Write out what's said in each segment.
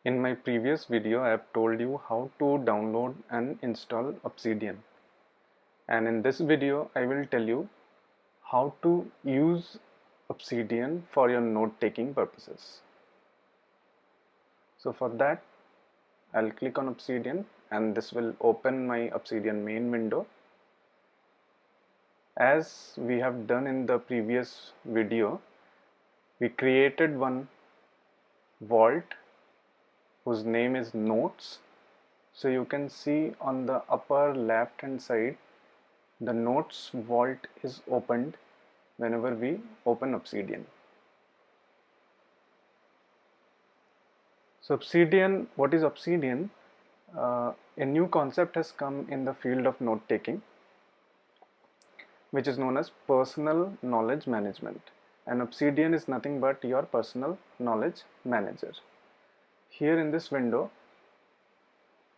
In my previous video, I have told you how to download and install Obsidian. And in this video, I will tell you how to use Obsidian for your note-taking purposes. So for that, I'll click on Obsidian and this will open my Obsidian main window. As we have done in the previous video, we created one vault whose name is Notes. So you can see on the upper left hand side, the Notes vault is opened whenever we open Obsidian. So Obsidian, what is Obsidian? A new concept has come in the field of note taking, which is known as personal knowledge management. And Obsidian is nothing but your personal knowledge manager. Here in this window,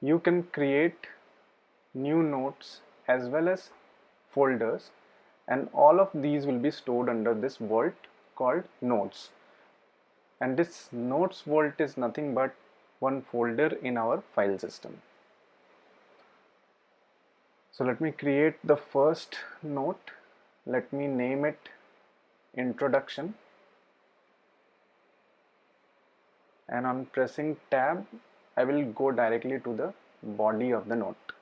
you can create new notes as well as folders, and all of these will be stored under this vault called Notes. And this Notes vault is nothing but one folder in our file system. So let me create the first note. Let me name it Introduction. And on pressing tab, I will go directly to the body of the note.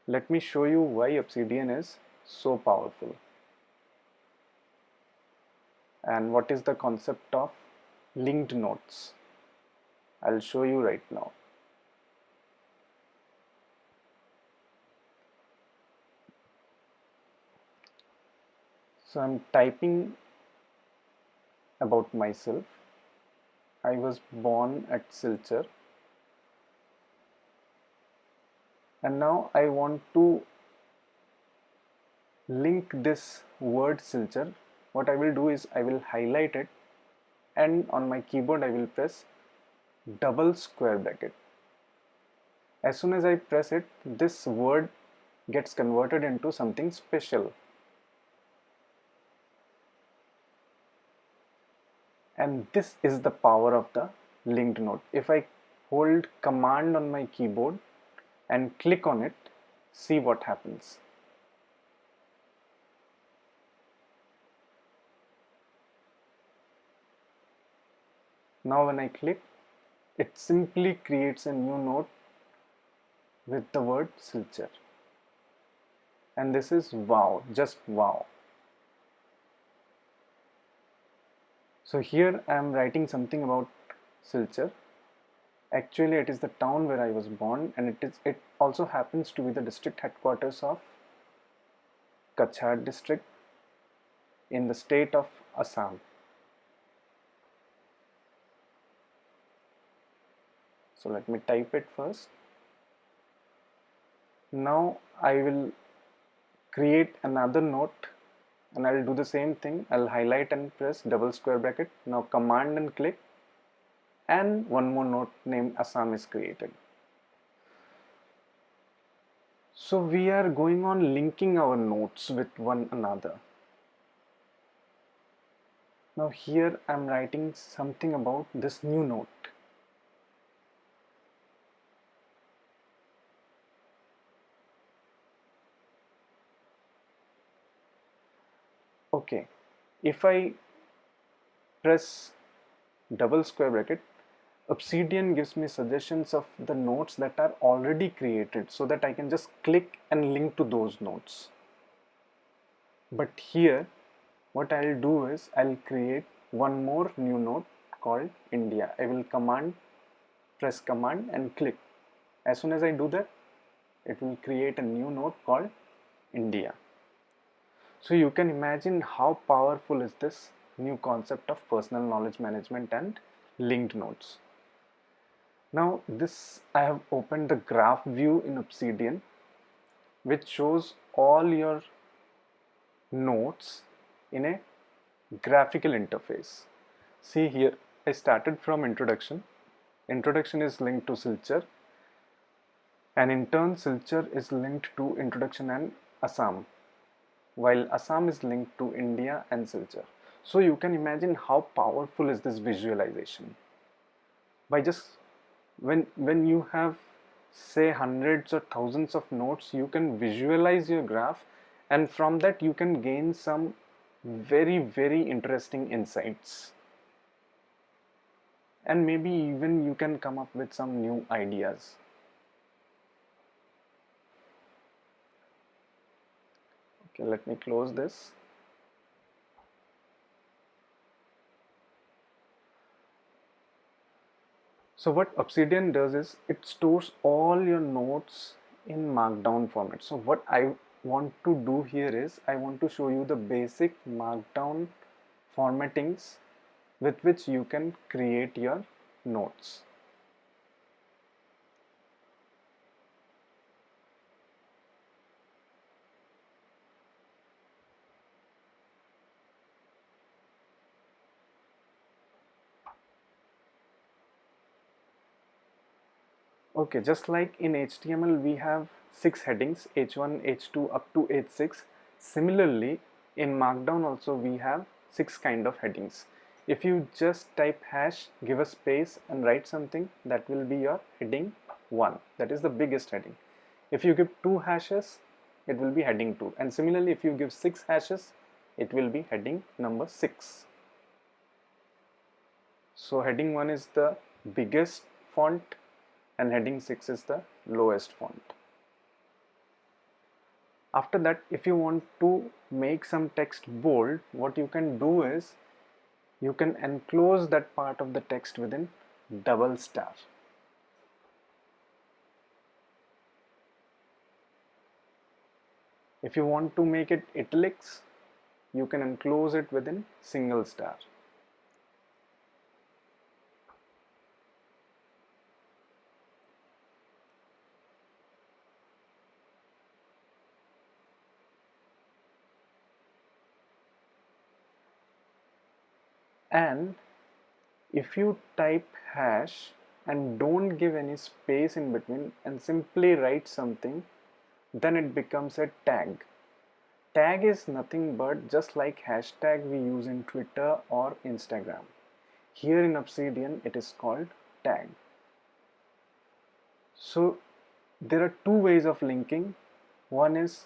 Let me show you why Obsidian is so powerful and what is the concept of linked notes. I'll show you right now. So I'm typing about myself. I was born at Silchar, and now I want to link this word Silchar. What I will do is I will highlight it, and on my keyboard I will press double square bracket. As soon as I press it, this word gets converted into something special. And this is the power of the linked note. If I hold Command on my keyboard and click on it, see what happens. Now when I click, it simply creates a new note with the word Silchar. And this is wow, just wow. So here I am writing something about Silchar. Actually, it is the town where I was born, and it also happens to be the district headquarters of Kachhar district in the state of Assam. So let me type it first. Now I will create another note, and I will do the same thing. I'll highlight and press double square bracket. Now Command and click, and one more note named Assam is created. So we are going on linking our notes with one another. Now here I am writing something about this new note. Okay, if I press double square bracket, Obsidian gives me suggestions of the notes that are already created so that I can just click and link to those notes. But here, what I'll do is I'll create one more new note called India. I will press Command and click. As soon as I do that, it will create a new note called India. So you can imagine how powerful is this new concept of personal knowledge management and linked notes. Now I have opened the graph view in Obsidian, which shows all your notes in a graphical interface. See here, I started from introduction. Introduction is linked to Silchar, and in turn Silchar is linked to introduction and Assam, while Assam is linked to India and Silchar. So you can imagine how powerful is this visualization. By just when you have say hundreds or thousands of nodes, you can visualize your graph, and from that you can gain some very interesting insights, and maybe even you can come up with some new ideas. Okay, let me close this. So what Obsidian does is it stores all your notes in Markdown format. So what I want to do here is I want to show you the basic Markdown formattings with which you can create your notes. Okay, just like in HTML we have 6 headings, H1, H2 up to H6. Similarly, in Markdown also we have 6 kind of headings. If you just type hash, give a space and write something, that will be your heading 1. That is the biggest heading. If you give 2 hashes, it will be heading 2. And similarly, if you give 6 hashes, it will be heading number 6. So heading 1 is the biggest font and heading 6 is the lowest font. After that, if you want to make some text bold, what you can do is you can enclose that part of the text within double star. If you want to make it italics, you can enclose it within single star. And if you type hash and don't give any space in between and simply write something, then it becomes a tag. Tag is nothing but just like hashtag we use in Twitter or Instagram. Here in Obsidian it is called tag. So there are two ways of linking. One is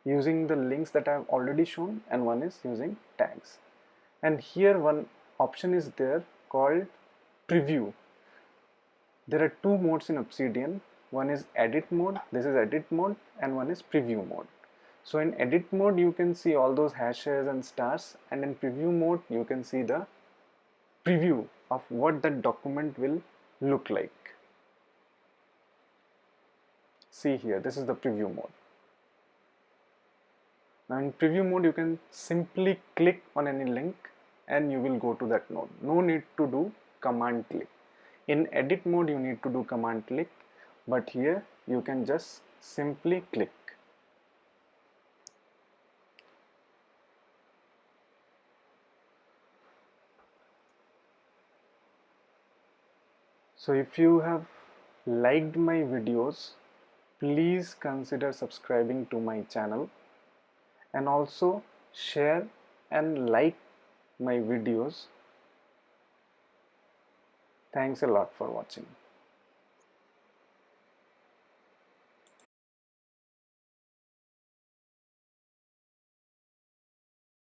using the links that I have already shown, and one is using tags. And here one option is there called preview. There are two modes in Obsidian. One is edit mode, this is edit mode, and one is preview mode. So in edit mode you can see all those hashes and stars, and in preview mode you can see the preview of what that document will look like. See here, this is the preview mode. Now in preview mode you can simply click on any link and you will go to that node. No need to do command click. In edit mode you need to do command click, but here you can just simply click. So if you have liked my videos, please consider subscribing to my channel, and also share and like my videos. Thanks a lot for watching.